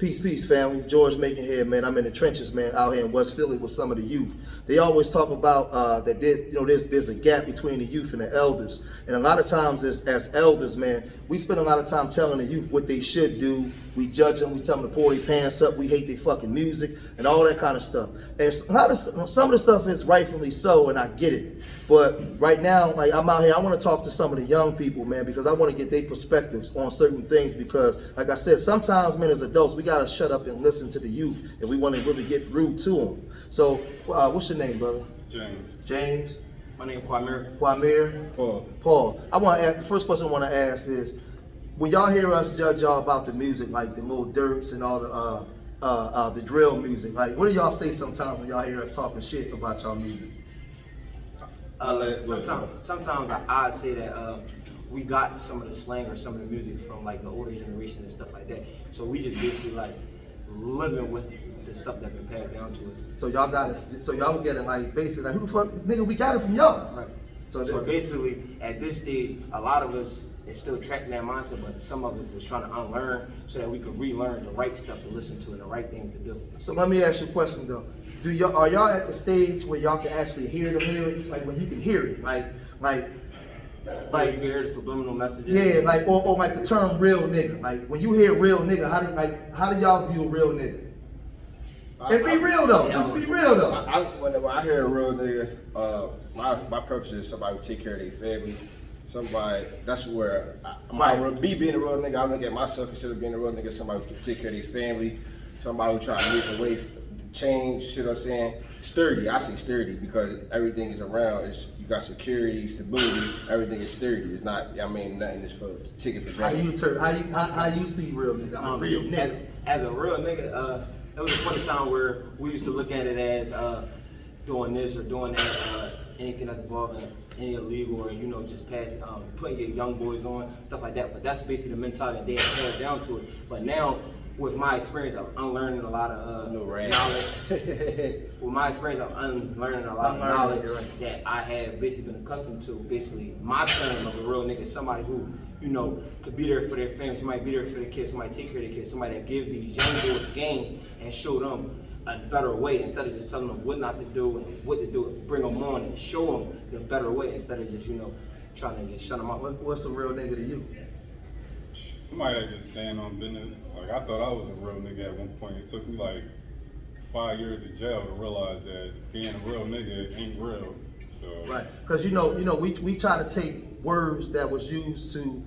Peace, family. George Macon here, man. I'm in the trenches, man, out here in West Philly with some of the youth. They always talk about that there's a gap between the youth and the elders. And a lot of times as elders, man, we spend a lot of time telling the youth what they should do. We judge them, we tell them to pull their pants up, we hate their fucking music and all that kind of stuff. And some of the stuff is rightfully so, and I get it. But right now, like, I'm out here, I want to talk to some of the young people, man, because I want to get their perspectives on certain things. Because, like I said, sometimes, man, as adults, we got to shut up and listen to the youth if we want to really get through to them. So, what's your name, brother? James. My name is Kwamir. Paul. I want to ask, the first question I want to ask is, when y'all hear us judge y'all about the music, like the Lil Durks and all the drill music, like, what do y'all say sometimes when y'all hear us talking shit about y'all music? Sometimes I'd say that we got some of the slang or some of the music from like the older generation and stuff like that. So we just basically like living with the stuff that's been passed down to us. So y'all got it. So y'all get it like basically like, who the fuck, nigga, we got it from y'all. Right. So basically at this stage, a lot of us is still tracking that mindset, but some of us is trying to unlearn so that we can relearn the right stuff to listen to and the right things to do. So let me ask you a question though. Are y'all at the stage where y'all can actually hear the lyrics, like when you can hear it, like you can hear the subliminal messages? Yeah, like or like the term real nigga. Like when you hear real nigga, how do y'all view a real nigga? And be real though. Just be real though. Whenever I hear a real nigga, my purpose is somebody who take care of their family. Somebody, that's where being a real nigga, I look at myself, consider being a real nigga, somebody who can take care of their family, somebody who try to make a way change, you know what I'm saying? Sturdy, I say sturdy because everything is around. You got security, stability, everything is sturdy. It's not, nothing is for taking for granted. How you see real nigga? I'm a real nigga. As a real nigga, there was a point in time where we used to look at it as doing this or doing that, anything that's involving any illegal or just putting your young boys on, stuff like that. But that's basically the mentality that they have carried down to it. But now, with my experience of unlearning a lot of knowledge, that I have basically been accustomed to. Basically, my term of a real nigga is somebody who, could be there for their family, somebody be there for their kids, somebody take care of their kids, somebody that give these young boys game and show them a better way instead of just telling them what not to do and what to do. Bring them on and show them the better way instead of just, trying to just shut them up. What's a real nigga to you? Somebody that just stand on business. Like, I thought I was a real nigga at one point. It took me like 5 years in jail to realize that being a real nigga ain't real. So. Right, because we try to take words that was used to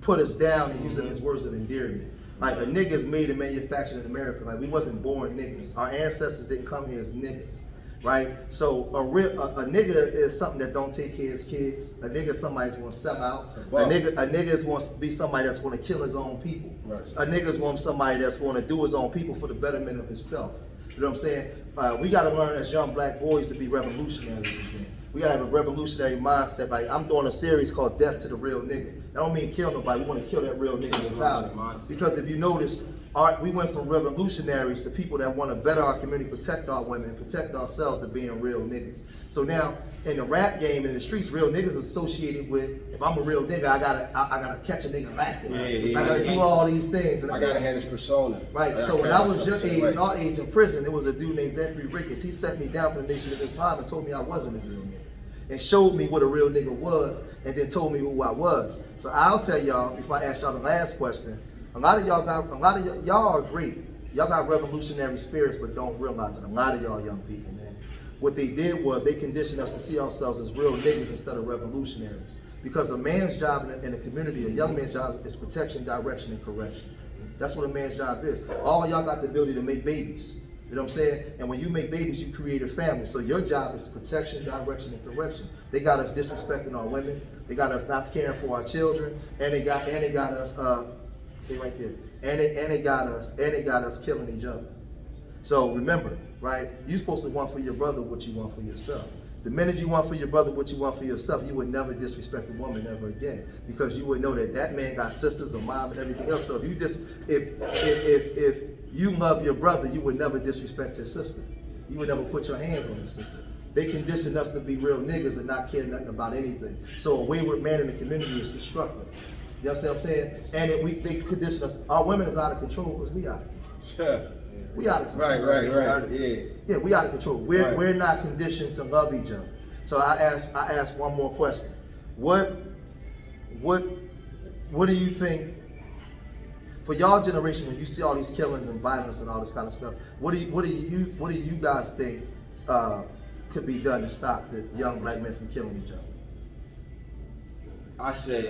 put us down and use them as words of endearment. Like a nigga is made and manufactured in America. Like we wasn't born niggas. Our ancestors didn't come here as niggas. Right? So a nigga is something that don't take care of his kids. A nigga is somebody that's gonna sell out. A nigga is gonna be somebody that's gonna kill his own people. Right. A nigga is gonna be somebody that's gonna do his own people for the betterment of himself. You know what I'm saying? We gotta learn as young black boys to be revolutionaries again. We gotta have a revolutionary mindset. Like I'm doing a series called Death to the Real Nigga. I don't mean kill nobody, we wanna kill that real nigga mentality. Because if you notice, we went from revolutionaries to people that want to better our community, protect our women, protect ourselves, to being real niggas. So now, in the rap game, in the streets, real niggas associated with, if I'm a real nigga, I gotta catch a nigga acting. I gotta do all these things. And I gotta have this persona. Right, so when I was your age, our age in prison, there was a dude named Zachary Ricketts. He set me down for the Nation of Islam and told me I wasn't a real nigga. And showed me what a real nigga was, and then told me who I was. So I'll tell y'all, before I ask y'all the last question, a lot of y'all are great. Y'all got revolutionary spirits, but don't realize it. A lot of y'all young people, man. What they did was they conditioned us to see ourselves as real niggas instead of revolutionaries. Because a man's job in a community, a young man's job is protection, direction, and correction. That's what a man's job is. All of y'all got the ability to make babies. You know what I'm saying? And when you make babies, you create a family. So your job is protection, direction, and correction. They got us disrespecting our women. They got us not caring for our children. And they got us stay right there. And they got us killing each other. So remember, right? You're supposed to want for your brother what you want for yourself. The minute you want for your brother what you want for yourself, you would never disrespect a woman ever again, because you would know that man got sisters, a mom, and everything else. So if you love your brother, you would never disrespect his sister. You would never put your hands on his sister. They conditioned us to be real niggas and not care nothing about anything. So a wayward man in the community is destructive. You know what I'm saying? And they condition us. Our women is out of control because we are. Yeah. We out of control. Right. Yeah. Yeah, we out of control. We're not conditioned to love each other. So I ask one more question. What do you think for y'all generation when you see all these killings and violence and all this kind of stuff? What do you guys think could be done to stop the young black men from killing each other? I say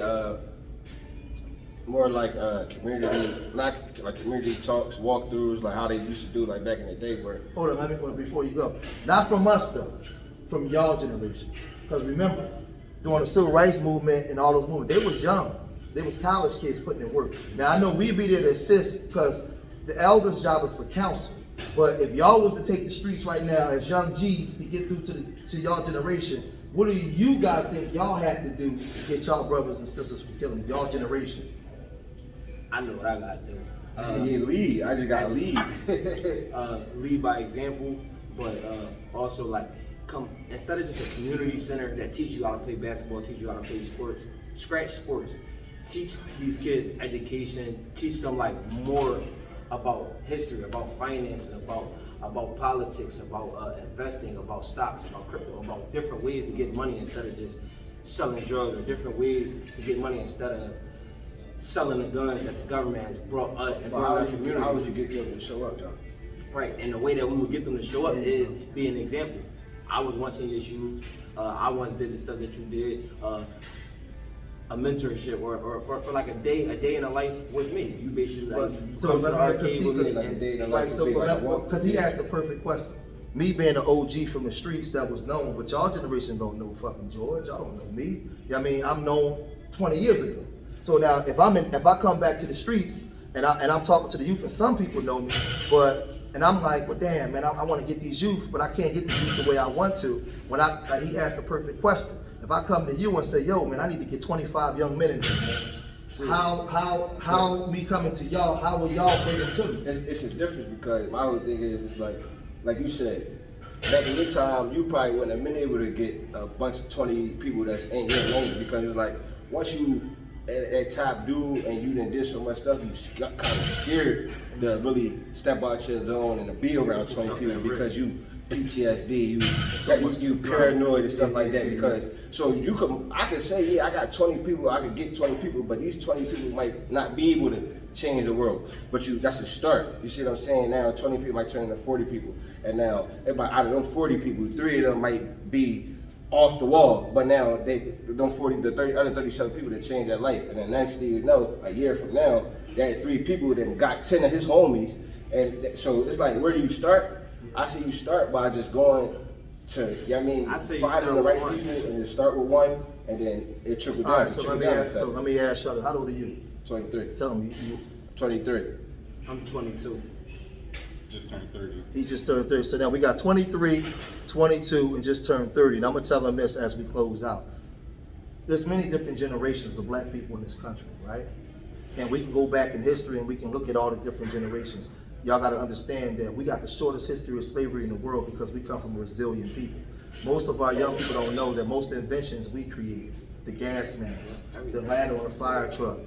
more like community, not like community talks, walkthroughs, like how they used to do like back in the day. Where Hold on, before you go. Not from us though, from y'all generation. Because remember, during the civil rights movement and all those movements, they was young. They was college kids putting in work. Now I know we'd be there to assist because the elders' job is for counsel. But if y'all was to take the streets right now as young G's to get through to y'all generation, what do you guys think y'all have to do to get y'all brothers and sisters from killing y'all generation? I know what I gotta do. yeah, lead. I just gotta lead. Lead by example, but also like come instead of just a community center that teach you how to play basketball, teach you how to play sports, scratch sports. Teach these kids education, teach them like more about history, about finance, about politics, about investing, about stocks, about crypto, about different ways to get money instead of just selling drugs, or different ways to get money instead of selling the guns that the government has brought us and brought our community. How would you get them to show up, though? Right, and the way that we would get them to show up is be an example. I was once in your shoes. I once did the stuff that you did. A mentorship or like a day in a life with me. You basically like So come to let the me arcade with me. like a day in a Right, life so would be like a walk. because he asked the perfect question. Me being an OG from the streets that was known, but y'all generation don't know fucking George. Y'all don't know me. I mean, I'm known 20 years ago. So now if I come back to the streets and I'm talking to the youth, and some people know me, and I'm like, well, damn, man, I want to get these youth, but I can't get the youth the way I want to. He asked the perfect question. If I come to you and say, yo, man, I need to get 25 young men in here, man. How me coming to y'all, how will y'all bring them to me? It's a difference because my whole thing is, it's like you said, back in your time, you probably wouldn't have been able to get a bunch of 20 people that's in your lane because it's like, once you at top dude and you done did so much stuff, you got kind of scared to really step out your zone and to be around 20 people because you PTSD, you paranoid and stuff like that. Because so I could say, yeah, I got 20 people, I could get 20 people, but these 20 people might not be able to change the world. But that's a start. You see what I'm saying? Now 20 people might turn into 40 people, and now out of them 40 people, 3 of them might be off the wall, but now the other 37 people that change their life, and then next thing you know, a year from now, that 3 people then got 10 of his homies, and so it's like, where do you start? I say you start by just going to, finding the right people, and then start with one, and then it trickle down. All right, so let me ask y'all, how old are you? 23. Tell me. 23. I'm 22. Just turned 30. He just turned 30. So now we got 23, 22, and just turned 30. And I'm gonna tell them this as we close out. There's many different generations of black people in this country, right? And we can go back in history and we can look at all the different generations. Y'all gotta understand that we got the shortest history of slavery in the world because we come from a resilient people. Most of our young people don't know that most inventions we created. The gas mask, the ladder on a fire truck,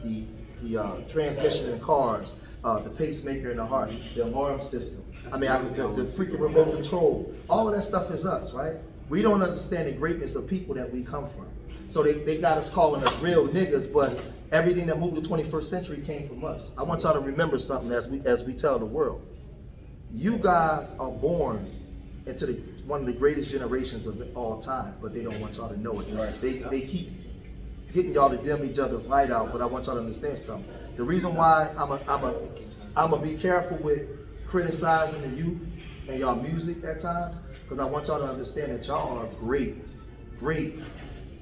the transmission in cars, the pacemaker in the heart, the alarm system. The freaking remote control. All of that stuff is us, right? We don't understand the greatness of people that we come from. So they got us calling us real niggas, but everything that moved the 21st century came from us. I want y'all to remember something as we tell the world. You guys are born into one of the greatest generations of all time, but they don't want y'all to know it. Right. They keep getting y'all to dim each other's light out, but I want y'all to understand something. The reason why I'm a be careful with criticizing the youth and y'all music at times, because I want y'all to understand that y'all are great.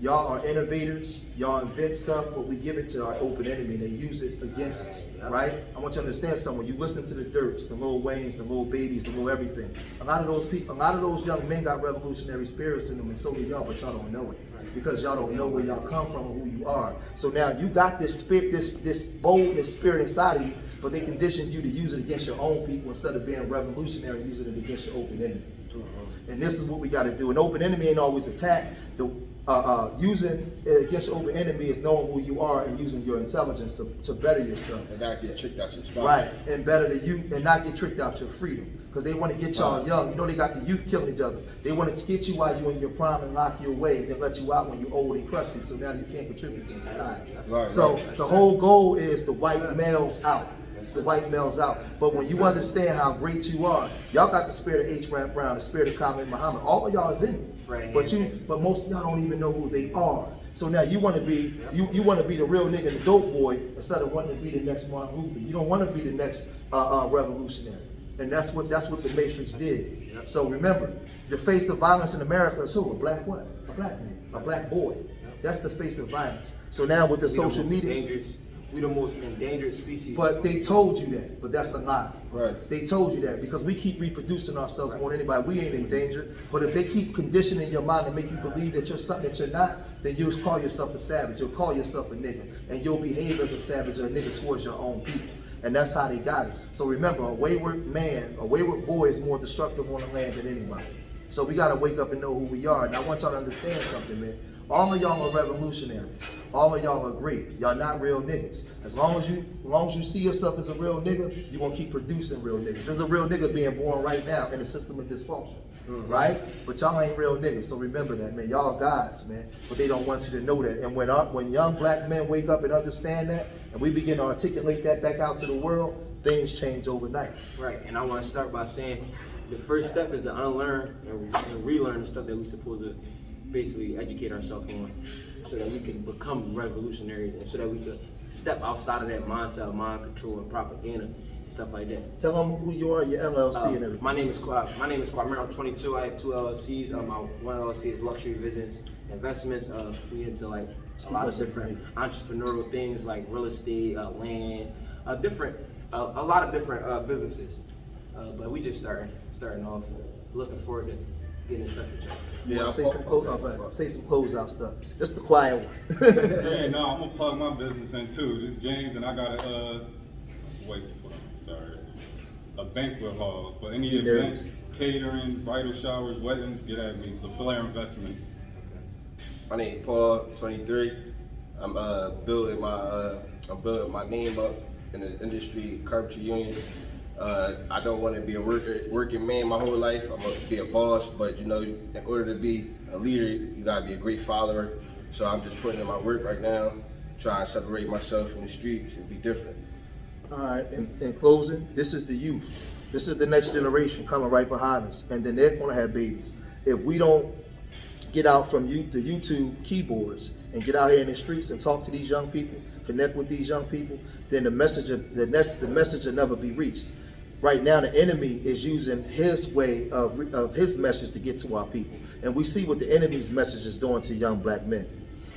Y'all are innovators, y'all invent stuff, but we give it to our open enemy and they use it against us, right? I want you to understand something. You listen to the Dirks, the Lil Waynes, the Lil Babies, the Lil everything. A lot of those young men got revolutionary spirits in them, and so do y'all, but y'all don't know it. Because y'all don't know where y'all come from or who you are. So now you got this spirit, this boldness spirit inside of you, but they conditioned you to use it against your own people instead of being revolutionary and using it against your open enemy. And this is what we got to do. An open enemy ain't always attack. using against your open enemy is knowing who you are and using your intelligence to better yourself. And not get tricked out your spot. Right, and better the youth, and not get tricked out your freedom. Because they want to get y'all young. You know, they got the youth killing each other. They want to get you while you're in your prime and lock you away, and then let you out when you're old and crusty, so now you can't contribute to society. Right, So right. the whole goal is the white males out. The white males out. But when you understand how great you are, y'all got the spirit of H. Brown, the spirit of Khalid Muhammad. All of y'all is in you. Right. But most of y'all don't even know who they are. So now you want to be you want to be the real nigga, the dope boy, instead of wanting to be the next Martin Luther. You don't want to be the next revolutionary. And that's what the Matrix did. Yep. So remember, the face of violence in America is who? A black what? A black man, a black boy. That's the face of violence. So now with the social media, We the most endangered species. but they told you that, but that's a lie. Right. They told you that because we keep reproducing ourselves more than anybody. We ain't in danger. But if they keep conditioning your mind to make you believe that you're something that you're not, then you'll call yourself a savage. You'll call yourself a nigga. And you'll behave as a savage or a nigga towards your own people. And that's how they got it. So remember, a wayward man, a wayward boy is more destructive on the land than anybody. So we gotta wake up and know who we are. And I want y'all to understand something, man. All of y'all are revolutionaries. All of y'all are great. Y'all not real niggas. As long as you see yourself as a real nigga, you gonna keep producing real niggas. There's a real nigga being born right now in a system of dysfunction. Right? But y'all ain't real niggas, so remember that, man. Y'all are gods, man. But they don't want you to know that. And when young black men wake up and understand that, and we begin to articulate that back out to the world, things change overnight. Right, and I want to start by saying the first step is to unlearn and relearn the stuff that we're supposed to basically educate ourselves on, so that we can become revolutionaries, and so that we can step outside of that mindset of mind control and propaganda and stuff like that. Tell them who you are, your LLC and everything. My name is Kwame. I'm 22. I have 2 LLCs. My one LLC is Luxury Visions Investments. We into like a lot of different entrepreneurial things like real estate, land, a lot of different businesses. But we just starting off. Looking forward to getting in touch with y'all. Yeah, say some closeout stuff. This is the quiet one. Hey, no, I'm gonna plug my business in too. This is James, and I got a banquet hall for any events, catering, bridal showers, weddings. Get at me. The Flair Investments. My name is Paul, 23. I'm building my name up in the industry, carpentry union. I don't want to be a working man my whole life. I'm gonna be a boss, but you know, in order to be a leader, you gotta be a great follower. So I'm just putting in my work right now, trying to separate myself from the streets and be different. All right, in closing, this is the youth. This is the next generation coming right behind us, and then they're gonna have babies. If we don't get out from the YouTube keyboards and get out here in the streets and talk to these young people, connect with these young people, then the message will never be reached. Right now, the enemy is using his way of his message to get to our people. And we see what the enemy's message is doing to young black men.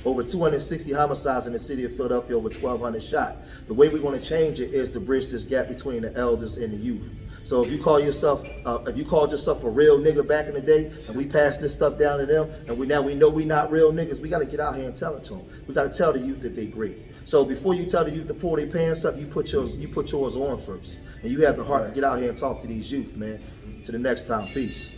Over 260 homicides in the city of Philadelphia, over 1,200 shot. The way we're going to change it is to bridge this gap between the elders and the youth. So if you called yourself a real nigga back in the day, and we pass this stuff down to them, and we know we not real niggas, we got to get out here and tell it to them. We got to tell the youth that they great. So before you tell the youth to pull their pants up, you put yours on first, and you have the heart to get out here and talk to these youth, man. To the next time, peace.